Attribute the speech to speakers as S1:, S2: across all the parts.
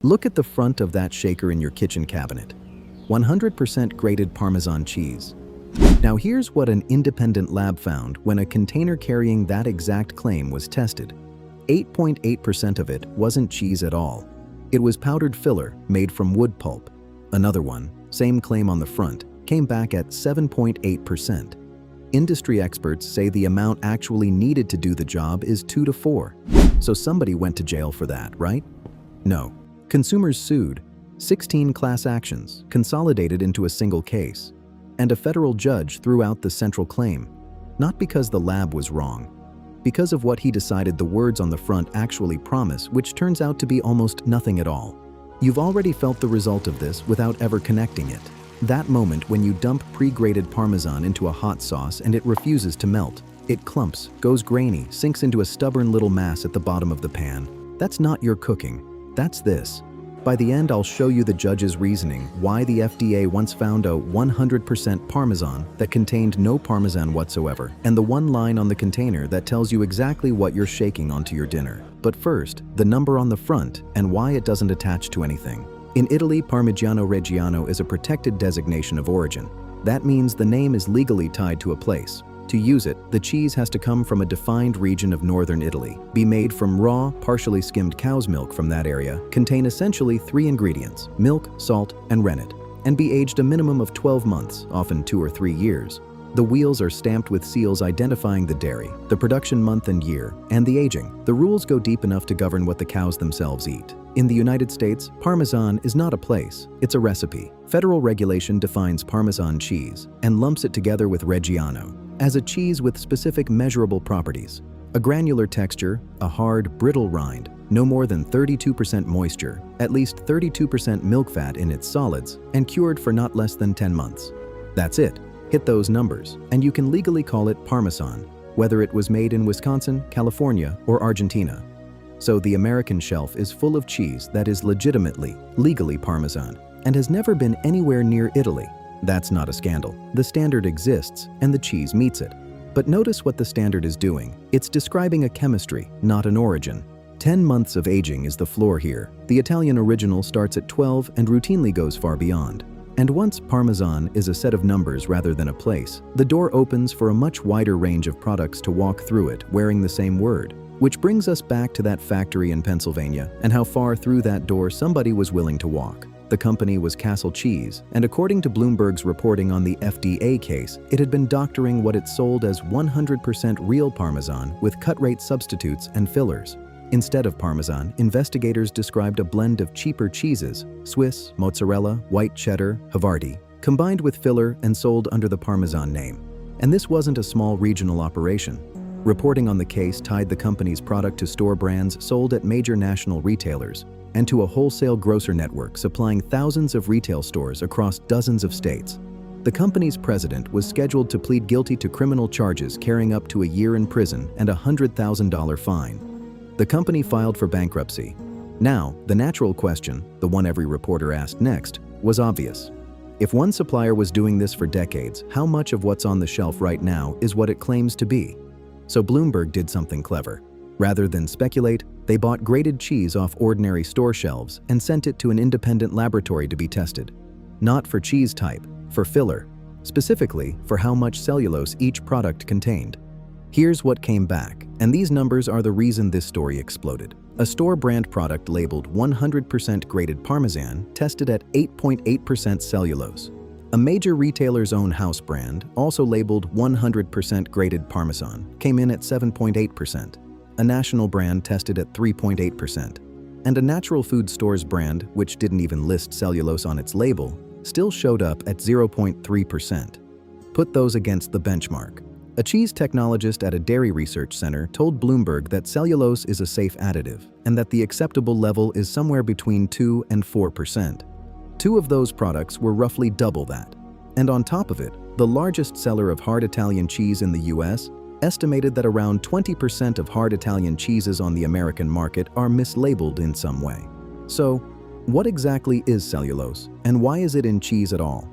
S1: Look at the front of that shaker in your kitchen cabinet. 100% grated Parmesan cheese. Now here's what an independent lab found when a container carrying that exact claim was tested. 8.8% of it wasn't cheese at all. It was powdered filler made from wood pulp. Another one, same claim on the front, came back at 7.8%. Industry experts say the amount actually needed to do the job is 2 to 4. So somebody went to jail for that, right? No. Consumers sued. 16 class actions consolidated into a single case. And a federal judge threw out the central claim. Not because the lab was wrong. Because of what he decided the words on the front actually promise, which turns out to be almost nothing at all. You've already felt the result of this without ever connecting it. That moment when you dump pre-grated Parmesan into a hot sauce and it refuses to melt. It clumps, goes grainy, sinks into a stubborn little mass at the bottom of the pan. That's not your cooking. That's this. By the end, I'll show you the judge's reasoning why the FDA once found a 100% Parmesan that contained no Parmesan whatsoever, and the one line on the container that tells you exactly what you're shaking onto your dinner. But first, the number on the front and why it doesn't attach to anything. In Italy, Parmigiano Reggiano is a protected designation of origin. That means the name is legally tied to a place. To use it, the cheese has to come from a defined region of northern Italy, be made from raw, partially skimmed cow's milk from that area, contain essentially 3 ingredients: milk, salt, and rennet, and be aged a minimum of 12 months, often 2 or 3 years. The wheels are stamped with seals identifying the dairy, the production month and year, and the aging. The rules go deep enough to govern what the cows themselves eat. In the United States, Parmesan is not a place, it's a recipe. Federal regulation defines Parmesan cheese and lumps it together with Reggiano as a cheese with specific measurable properties. A granular texture, a hard, brittle rind, no more than 32% moisture, at least 32% milk fat in its solids, and cured for not less than 10 months. That's it. Hit those numbers, and you can legally call it Parmesan, whether it was made in Wisconsin, California, or Argentina. So the American shelf is full of cheese that is legitimately, legally Parmesan, and has never been anywhere near Italy. That's not a scandal. The standard exists, and the cheese meets it. But notice what the standard is doing. It's describing a chemistry, not an origin. 10 months of aging is the floor here. The Italian original starts at 12 and routinely goes far beyond. And once Parmesan is a set of numbers rather than a place, the door opens for a much wider range of products to walk through it wearing the same word. Which brings us back to that factory in Pennsylvania and how far through that door somebody was willing to walk. The company was Castle Cheese, and according to Bloomberg's reporting on the FDA case, it had been doctoring what it sold as 100% real Parmesan with cut-rate substitutes and fillers. Instead of Parmesan, investigators described a blend of cheaper cheeses, Swiss, mozzarella, white cheddar, Havarti, combined with filler and sold under the Parmesan name. And this wasn't a small regional operation. Reporting on the case tied the company's product to store brands sold at major national retailers and to a wholesale grocer network supplying thousands of retail stores across dozens of states. The company's president was scheduled to plead guilty to criminal charges carrying up to a year in prison and a $100,000 fine. The company filed for bankruptcy. Now, the natural question, the one every reporter asked next, was obvious. If one supplier was doing this for decades, how much of what's on the shelf right now is what it claims to be? So Bloomberg did something clever. Rather than speculate, they bought grated cheese off ordinary store shelves and sent it to an independent laboratory to be tested. Not for cheese type, for filler. Specifically, for how much cellulose each product contained. Here's what came back, and these numbers are the reason this story exploded. A store brand product labeled 100% grated Parmesan tested at 8.8% cellulose. A major retailer's own house brand, also labeled 100% grated Parmesan, came in at 7.8%. A national brand tested at 3.8%. And a natural food store's brand, which didn't even list cellulose on its label, still showed up at 0.3%. Put those against the benchmark. A cheese technologist at a dairy research center told Bloomberg that cellulose is a safe additive and that the acceptable level is somewhere between 2 and 4%. 2 of those products were roughly double that. And on top of it, the largest seller of hard Italian cheese in the US estimated that around 20% of hard Italian cheeses on the American market are mislabeled in some way. So, what exactly is cellulose, and why is it in cheese at all?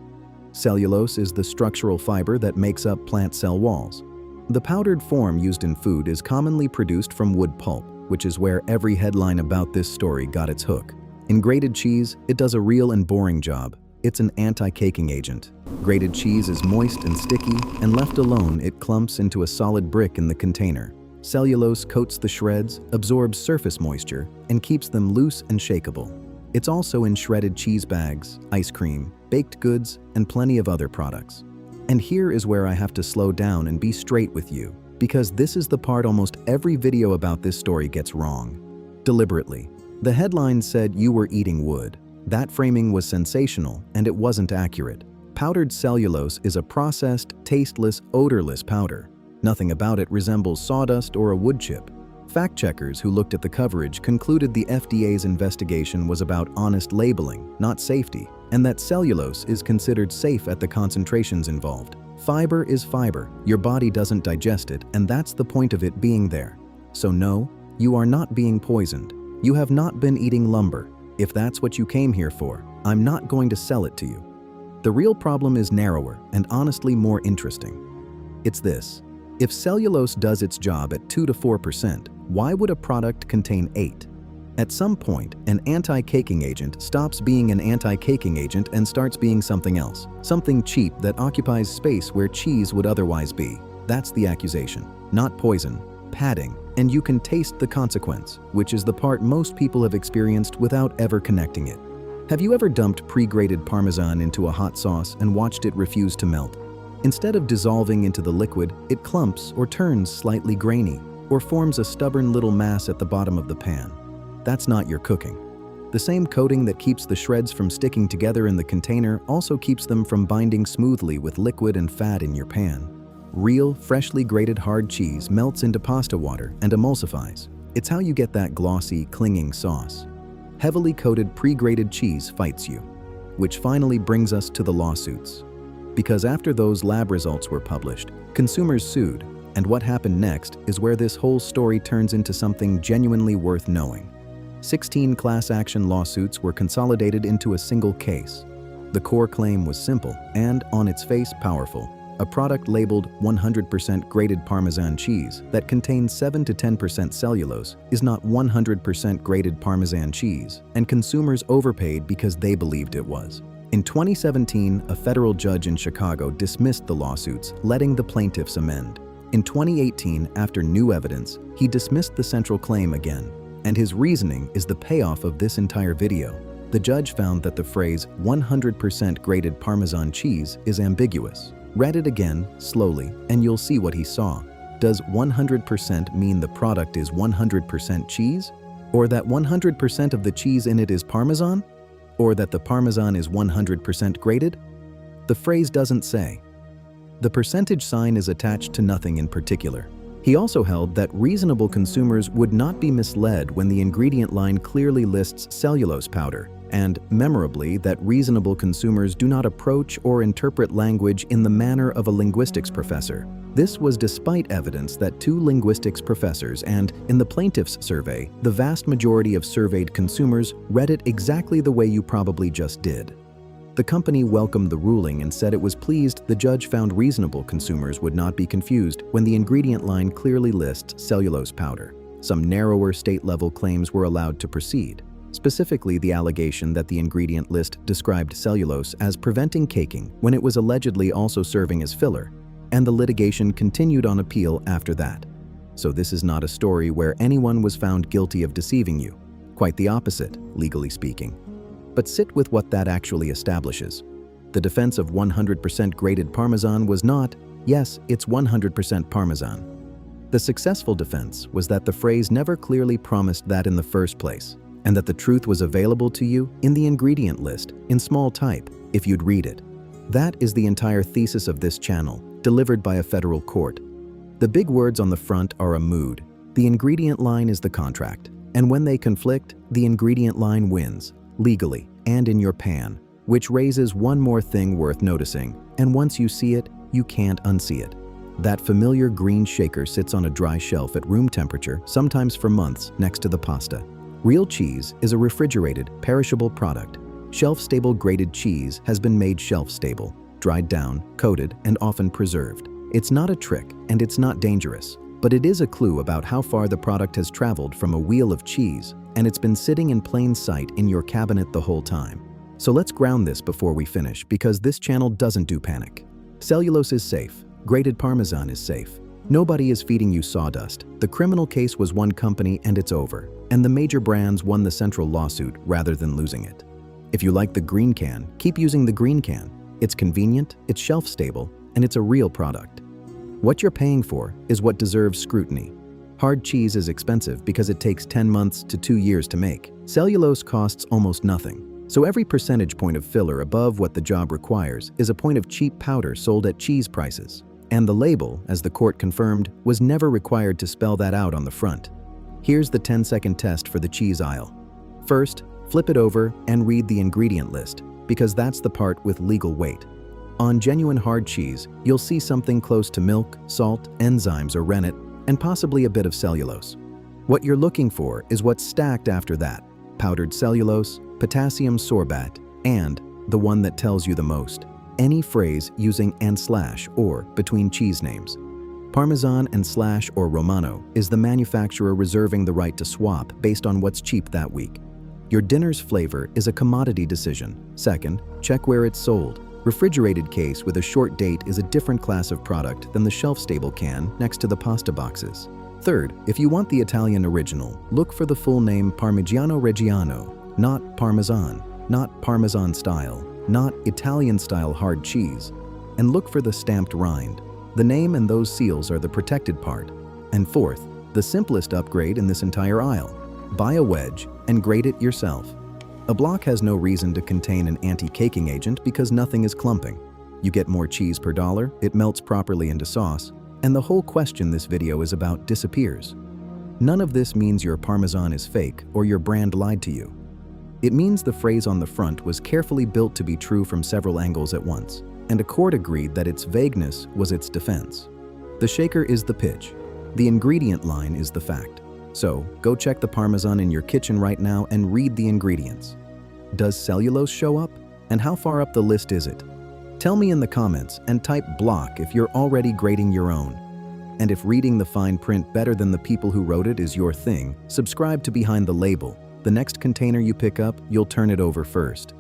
S1: Cellulose is the structural fiber that makes up plant cell walls. The powdered form used in food is commonly produced from wood pulp, which is where every headline about this story got its hook. In grated cheese, it does a real and boring job. It's an anti-caking agent. Grated cheese is moist and sticky, and left alone, it clumps into a solid brick in the container. Cellulose coats the shreds, absorbs surface moisture, and keeps them loose and shakeable. It's also in shredded cheese bags, ice cream, baked goods, and plenty of other products. And here is where I have to slow down and be straight with you, because this is the part almost every video about this story gets wrong. Deliberately. The headline said you were eating wood. That framing was sensational, and it wasn't accurate. Powdered cellulose is a processed, tasteless, odorless powder. Nothing about it resembles sawdust or a wood chip. Fact-checkers who looked at the coverage concluded the FDA's investigation was about honest labeling, not safety, and that cellulose is considered safe at the concentrations involved. Fiber is fiber. Your body doesn't digest it, and that's the point of it being there. So no, you are not being poisoned. You have not been eating lumber. If that's what you came here for, I'm not going to sell it to you. The real problem is narrower and honestly more interesting. It's this. If cellulose does its job at 2 to 4%, why would a product contain 8? At some point, an anti-caking agent stops being an anti-caking agent and starts being something else. Something cheap that occupies space where cheese would otherwise be. That's the accusation. Not poison, padding, and you can taste the consequence, which is the part most people have experienced without ever connecting it. Have you ever dumped pre-grated Parmesan into a hot sauce and watched it refuse to melt? Instead of dissolving into the liquid, it clumps or turns slightly grainy, or forms a stubborn little mass at the bottom of the pan. That's not your cooking. The same coating that keeps the shreds from sticking together in the container also keeps them from binding smoothly with liquid and fat in your pan. Real, freshly grated hard cheese melts into pasta water and emulsifies. It's how you get that glossy, clinging sauce. Heavily coated pre-grated cheese fights you. Which finally brings us to the lawsuits. Because after those lab results were published, consumers sued, and what happened next is where this whole story turns into something genuinely worth knowing. 16 class action lawsuits were consolidated into a single case. The core claim was simple and, on its face, powerful. A product labeled 100% grated Parmesan cheese that contains 7 to 10% cellulose is not 100% grated Parmesan cheese, and consumers overpaid because they believed it was. In 2017, a federal judge in Chicago dismissed the lawsuits, letting the plaintiffs amend. In 2018, after new evidence, he dismissed the central claim again, and his reasoning is the payoff of this entire video. The judge found that the phrase 100% grated Parmesan cheese is ambiguous. Read it again, slowly, and you'll see what he saw. Does 100% mean the product is 100% cheese? Or that 100% of the cheese in it is Parmesan? Or that the Parmesan is 100% grated? The phrase doesn't say. The percentage sign is attached to nothing in particular. He also held that reasonable consumers would not be misled when the ingredient line clearly lists cellulose powder, and, memorably, that reasonable consumers do not approach or interpret language in the manner of a linguistics professor. This was despite evidence that 2 linguistics professors and, in the plaintiff's survey, the vast majority of surveyed consumers read it exactly the way you probably just did. The company welcomed the ruling and said it was pleased the judge found reasonable consumers would not be confused when the ingredient line clearly lists cellulose powder. Some narrower state-level claims were allowed to proceed. Specifically, the allegation that the ingredient list described cellulose as preventing caking when it was allegedly also serving as filler, and the litigation continued on appeal after that. So this is not a story where anyone was found guilty of deceiving you. Quite the opposite, legally speaking. But sit with what that actually establishes. The defense of 100% grated Parmesan was not, yes, it's 100% Parmesan. The successful defense was that the phrase never clearly promised that in the first place, and that the truth was available to you in the ingredient list, in small type, if you'd read it. That is the entire thesis of this channel, delivered by a federal court. The big words on the front are a mood. The ingredient line is the contract, and when they conflict, the ingredient line wins, legally, and in your pan, which raises one more thing worth noticing, and once you see it, you can't unsee it. That familiar green shaker sits on a dry shelf at room temperature, sometimes for months, next to the pasta. Real cheese is a refrigerated, perishable product. Shelf-stable grated cheese has been made shelf-stable, dried down, coated, and often preserved. It's not a trick, and it's not dangerous, but it is a clue about how far the product has traveled from a wheel of cheese. and it's been sitting in plain sight in your cabinet the whole time. So let's ground this before we finish, because this channel doesn't do panic. Cellulose is safe. Grated Parmesan is safe. Nobody is feeding you sawdust. The criminal case was one company and it's over. And the major brands won the central lawsuit rather than losing it. If you like the green can, keep using the green can. It's convenient, it's shelf-stable, and it's a real product. What you're paying for is what deserves scrutiny. Hard cheese is expensive because it takes 10 months to 2 years to make. Cellulose costs almost nothing. So every percentage point of filler above what the job requires is a point of cheap powder sold at cheese prices. And the label, as the court confirmed, was never required to spell that out on the front. Here's the 10-second test for the cheese aisle. First, flip it over and read the ingredient list, because that's the part with legal weight. On genuine hard cheese, you'll see something close to milk, salt, enzymes or rennet, and possibly a bit of cellulose. What you're looking for is what's stacked after that: powdered cellulose, potassium sorbate, and the one that tells you the most: any phrase using and slash or between cheese names. Parmesan and slash or Romano is the manufacturer reserving the right to swap based on what's cheap that week. Your dinner's flavor is a commodity decision. Second, check where it's sold. Refrigerated case with a short date is a different class of product than the shelf-stable can next to the pasta boxes. Third, if you want the Italian original, look for the full name Parmigiano Reggiano, not Parmesan, not Parmesan style, not Italian style hard cheese, and look for the stamped rind. The name and those seals are the protected part. And fourth, the simplest upgrade in this entire aisle: buy a wedge and grate it yourself. A block has no reason to contain an anti-caking agent because nothing is clumping. You get more cheese per dollar, it melts properly into sauce, and the whole question this video is about disappears. None of this means your Parmesan is fake or your brand lied to you. It means the phrase on the front was carefully built to be true from several angles at once, and a court agreed that its vagueness was its defense. The shaker is the pitch. The ingredient line is the fact. So, go check the Parmesan in your kitchen right now and read the ingredients. Does cellulose show up? And how far up the list is it? Tell me in the comments and type block if you're already grating your own. And if reading the fine print better than the people who wrote it is your thing, subscribe to Behind the Label. The next container you pick up, you'll turn it over first.